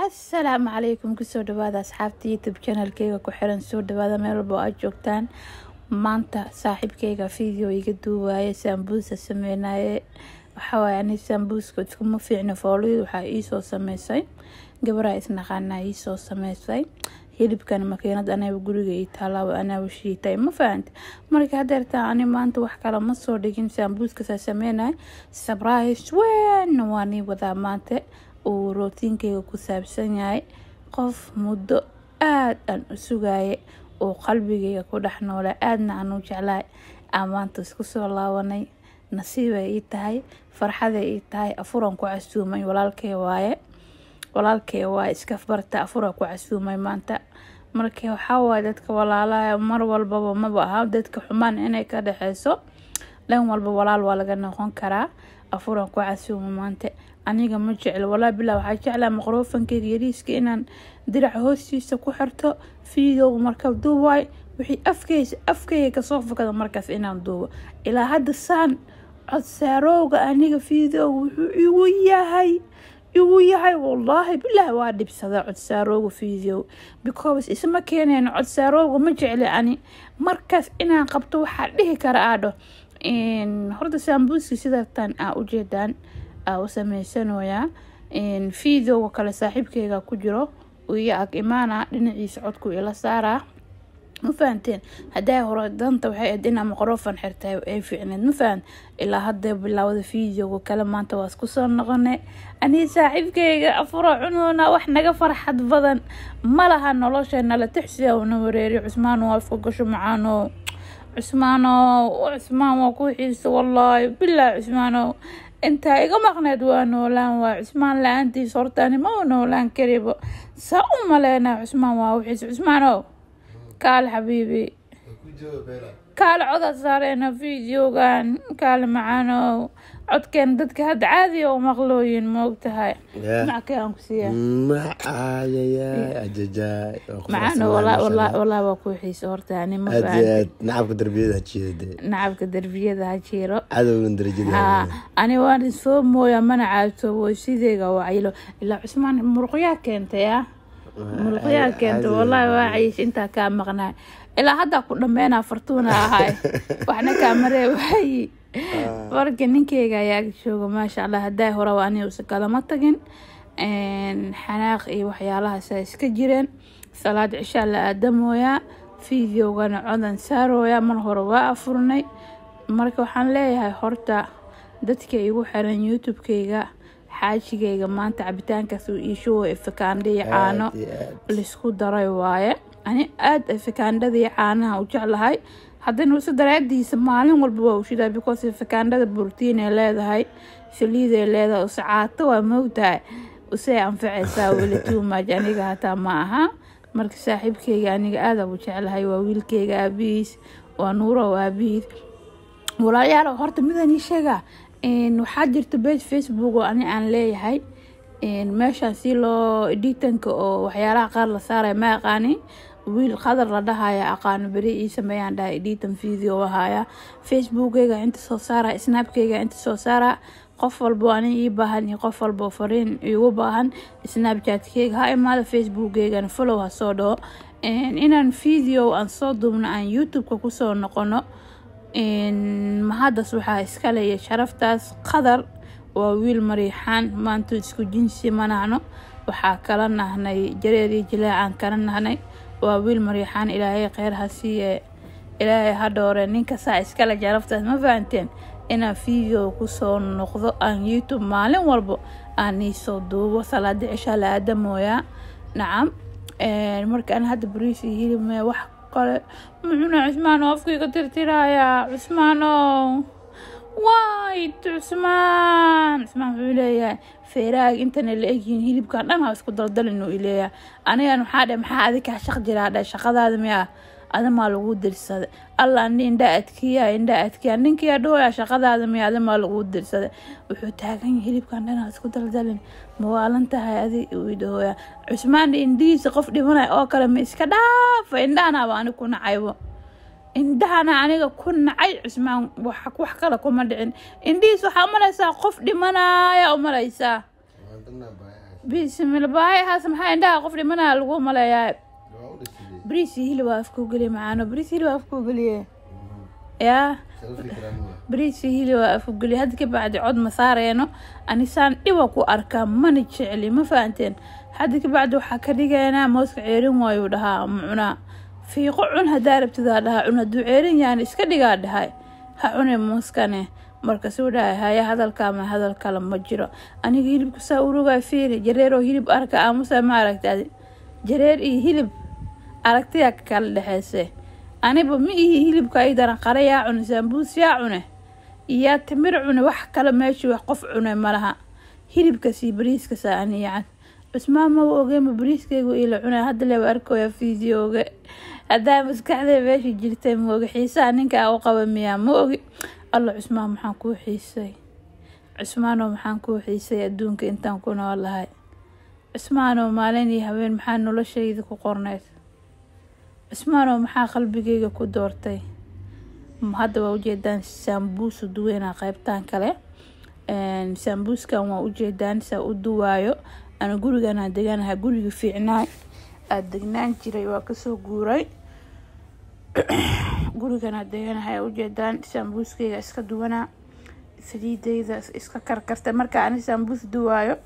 السلام عليكم كسو دوادا أصحابتي يوتيوب channel كيغا كوحيران سو دوادا ميلبو أجوكتان maanta saaxiibkayga video iga duuwaye sambuusa sameynaaye waxa yani sambuuska kuma fiicna foolid waxa ii soo sameysay gabadha isnaqaana ii soo sameysay hilibkan makiinad anaga guriga ii taalaabo anaga shiitay ma fahanti marka hadeerta ani maanta wax kale ma soo dhigin sambuuska sameynaaye surprise weyn waani wada maanta oo rootinkayga ku saabsan yahay qof muddo aad aan u sugaaye oo qalbigayga ku dhax noolay aadna aan u jeclahay amaanta isku soo laawanay nasiib ay tahay farxad ay tahay afuran ku casuumay walaalkay waaye iska barta afuran ku casuumay maanta markii waxa waaye dadka walaalaha mar walba ma baaha dadka xumaan inay ka dhaxayso lan walba walaal waa laga noqon karaa afuran ku casuumay maanta aniga ma jecel walaa bilaa waxa jeclaa microphone-kayga yariiska inaan dirac hoostiisa ku xirto video marka duubay wixii afkayga ka soo fakada markaas inaan duubo ilaa hadda saan cod saarowga aniga video wuxuu igu yahay wallahi bilaa waa dibsada cod saarowga video because isma keeneen cod saarowga ma jecel ani markaas inaan qabto waxa dhihi kara aado horta sambuuska sida tan u jeedaan oo sameysanayaa video kale saaxiibkayga ku jiro iyo ag imaana dhinaciisa codku ila saaraa ma fahanteen haday hore danta waxay adina microphone xirtay ay fiicneed ma fahan ilaa hadda bilawda video kale maanta waa isku soo noqonay ani saaxiibkayga afura cunoona wax naga farxad badan malaha nolosheena la tixsiya oo wareeri Cusmaan waa isku gasho macaano Cusmaan waa ku xiiso wallahi bilaa Cusmaan انت ايغا مقناد وانولان وعثمان لانتي صورتاني ما ونولان كريبو ساوما لنا عثمان وحيس عثمانو قال حبيبي قال عوضة صارينا فيديو قال معانو عود كان ددك هاد عادي ومغلوين موقتها معك يا أمكسية يا أجاجاي معانو والله واكو حيس هورتاني ما فهمت نعبك دربية هاتشيرو عدو من درجة أنا وانا سو مويا منع عادتو وشيديغا وعيلو إلا عثمان مرقيا كنت يا مرقيا كنت والله واعيش انت كان مغناي إلا هدا كنا مينا فرتونا هاي وحنا كامري وحي warka ninkeyga ayaa jooga ma sha Allah haday hore waa inuu sakada ma tagin xanaaq iyo waxyaalaha iska jireen salaad cisha la aadamooya videogana codan saarooya mar hore waa afurnay marka waxaan leeyahay horta dadka igu xiran YouTube-kayga xaajigayga maanta cabitaankaas uu iisho ifkaandii caano lisku daray waaye ani aad ifkaandadii caanaha u jeclahay haddana usu daraadiisa maalin walba waa u shidaa because fakaandada borotiin ay leedahay saliid ay leedahay usacaato waa moogtahay usay anfacaysaa weli tuumaaj aniga hataa ma aha marka saaxiibkayga aniga aad u jeclahay waa wiilkayga aabihiis waa nuuro aabihiis walaalayaal horta midaan ii sheega waxaa jirta page Facebook oo ani aan leeyahay meeshaan si loo editanka oo waxyaalaha qaar la saaray ma aqaani wiil qadar la dhahaaya aqaan bari ii sameeyaan dhaa editan video wahaaya Facebook-kayga inta soo saara Snap-kayga inta soo saara qof walba ani ii baahan qof walba fariin igu baahan Snapchat-kayga ha imaada Facebook-kayga follow ha soo dhoo inaan video aan soo duubno aan YouTube-ka ku soo noqono mahadaas waxa iska leeyahay sharaftaas qadar waa wiil mariixaan maanta isku jinsi manahno waxa kala nahnay jareeri jilaacan kala nahnay waa wiil mariixaan ilaahay khayr ha siiye ilaahay ha doore ninka saa iska la jaraftaas ma fahanteen ina video ku soo noqdo aan YouTube maalin walba aan soo duubo salaad cisha la aadamooya nacam marka aan hadda bariis hilibme wax kale muxuna Cusmaan afkayga tirtiraya Cusmaan وايد عثمان ويليا فراق انتنا اللي اجين هيلبكان دhan isku daldalino ileeya aniga maxaa maxaa adika shaq jiraada shaqadaada miya adama lagu dirsada alla indha adkiya ninkiya dhooya shaqadaada miya adama lagu dirsada wuxuu taagan hilibkan dhan isku daldalin mawaalantahay adi wiidooya Cusmaan indiisa qof dhimanay oo kale ma iska dhaaf indhana baan ku nacaybo indhana aniga ku nacay Cusmaan wax kale kuma dhicin indiis waxa malaysaa qof dhimanaya oo malaysaa بسم الله باي هذا محل عندها قفل منها القوم ولا يا بريسي هلوا أفكو قلي معانا بريسي هلوا أفكو قلي يا بريسي هلوا أفكو قلي هذيك بعد عود مسارينه أنيسان إيوكو أركام من تشعلي ما فهمتين هذيك بعد وحكريجا أنا موسك عيرين وايودها معنا في قعون هدارب تذالها عنا دوعيرين يعني إسكدي قاعد هاي هعوني موسكانه markaasuu dhahay haya hadal kale ma jiro aniga hilibka saa uruga fiiri jareero hilib arka aamusa ma aragtay jareer iyo hilib aragtiya kala dhaxayse aniba ma hilibka ay daran qaraya cun sambuus yaa cune iyo timir cune wax kale meeshii wax qof cune malaha hilibka si bariiska saaniyan Usmaan ma ogeey bariiskaygu ila cuna hadda la arkayo fiidiyooga hadaa maskaxda meeshii jirtay ma ogeey xiisaa ninka uu qaba miyaa ma ogeey الله عثمان محن كو حيسي عثمانو محن كو حيسي أدونك إنتان كونا والله عثمانو ماليني هبين محن نولا شيء ذكو قرنيت عثمانو محن قلبي كو دورتي هذا وجدان سامبوس دوينا قيبتان كله سامبوس كان وجدان سأدوايو أنا قولي أنا دجانا هقولي في عناي الدجنان جري وكسو قوري gurigan hadeen hay u jeedaan sambuuskayga iska duwana saliidayda iska karkartay marka aan sambuus duwayo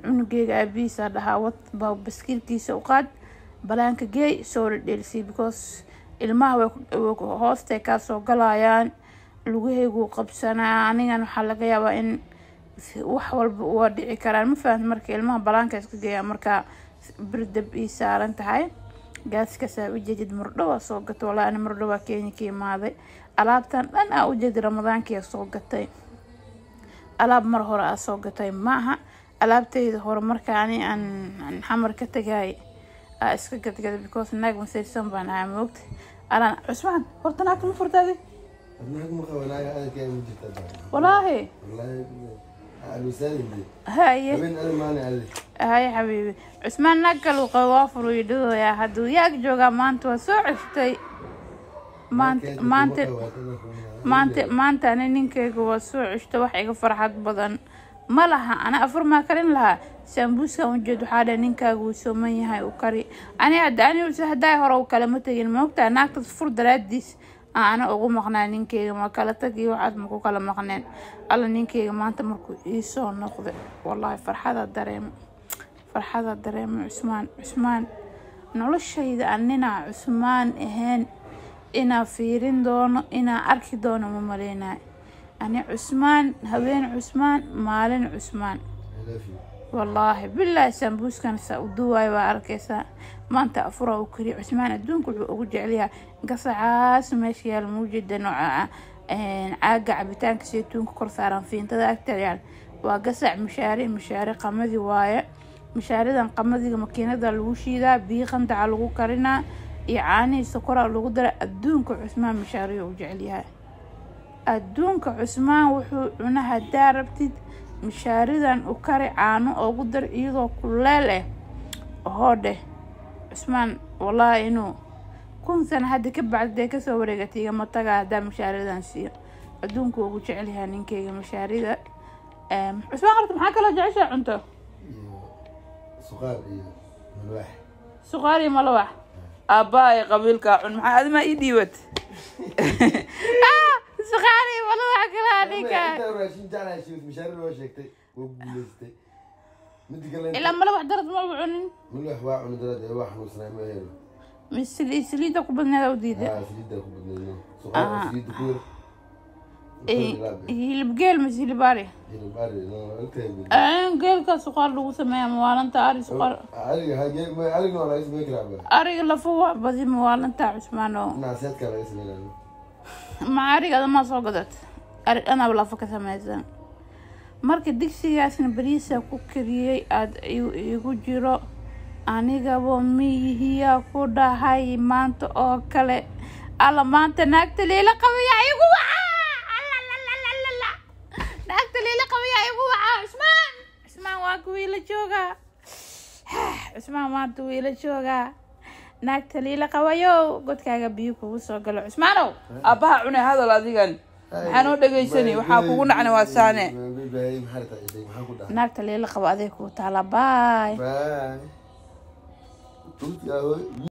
cunugayga abiisa dhahaawad baa baskilkiisa u qaad balaanka geey soo dheelsi because ilmaha way hoosta ka soo galayaan lugahaygu qabsanaa anigan waxa laga yaabaa in wax walba uu dhici karaan ma fahad marka ilmaha balaanka iska geeya marka birdab ii saaran tahay gaaska saa ujeedid mardhawa soo gato wala ana mardhawa Kenya ka imaaday alaabtan dhan aa ujeed Ramadaanka soo gatay alaab mar hore aa soo gatay maaha alaabtayda hore marka aan xamar ka tagay aa iska gadgad because naag ma saysan baan aamoogt alan Usmaan horta naag ma furtaday naag ma qawlaaga aad ka mujirtaa wallahi هاي حبيبي عثمان نقل وقوافر ويدو يا هدو ياك جوغا مانتو سوعفتي مانت أنا نينكيك وسوعشتو وحيق فرحات بدن ما لها أنا أفر ما كرين لها سامبوسكا وجدو حالا نينكاك وسومي هاي وكري أنا أداني وسهداي هراو كلمتي الموقتا ناك تصفر دراديس أنا أقول مقنان نينكيك ما كالتاكي وعاد مكو كلا مقنان الله نينكيك ما أنت مركو إيسو نقضي والله فرحة الدريم عثمان نقول شيء أننا عثمان إهن إنا فيرين دون إنا أركي دون ممالينا أنا عثمان هبين عثمان مالين عثمان والله بالله سامبوس كان سأودوا وأركيسا ما أنت أفرا وكري عثمان الدون كل أوجع عليها قصعاس ماشي الموجود نوع عاقع عبتان كسيتون كورثاران فين تذا أكتر يعني وقصع مشاري قمدي وايا مشاريدا قمدي ماكينada lagu shiida biiqanta lagu karina iyaani sokora lagu dara adduunka Usmaan mishaariyo u jecel yahay adduunka Usmaan wuxuu cunaha daarabtid mishaaridan u kari caano ugu dar iyadoo kuleel hoode Usmaan wallahi inuu kun sana hadda ka bacday ka soo wareegatay ma taga hada mishaaridan siiyo adduunka ugu jecel yahay ninkeyga mishaarida Usmaan qarta maxaa kala jeceshay cunto سقاري ملوح أباي قبيلك عن محاد ما يديوت سقاري ملوح كلامك إلا ملوح درت ملوح ملوح واعن درت واحد وسلام مش سليد قبلنا لو ديده سليد قبلنا سقاري سليد كور هي البقيل مش هي الباري قيل كسقار لو سماه موالن تاري سقار أريج ولا اسمه كلامه أريج لفوا بدي موالن تاع عثمانو ناسيت كلا اسمه ما أريج هذا ما صقدت أنا ولا فك سماه marka digsigaasna bariisa ku kariyay aad igu jiro aniga bo miyihiya ku dhahay maanta oo kale alla maanta naagta leela qabiya igu naagta leela qabiya igu Usmaan waa kuwiila jooga Usmaan maanta wiila jooga naagta leela qabayo godkaaga biyo kugu soo galo Usmaanow abaha cunay hadal adigan maxaan u dhageysanay waxaa kugu nacna waa saane naagta leela qabo adeeg ku taala bye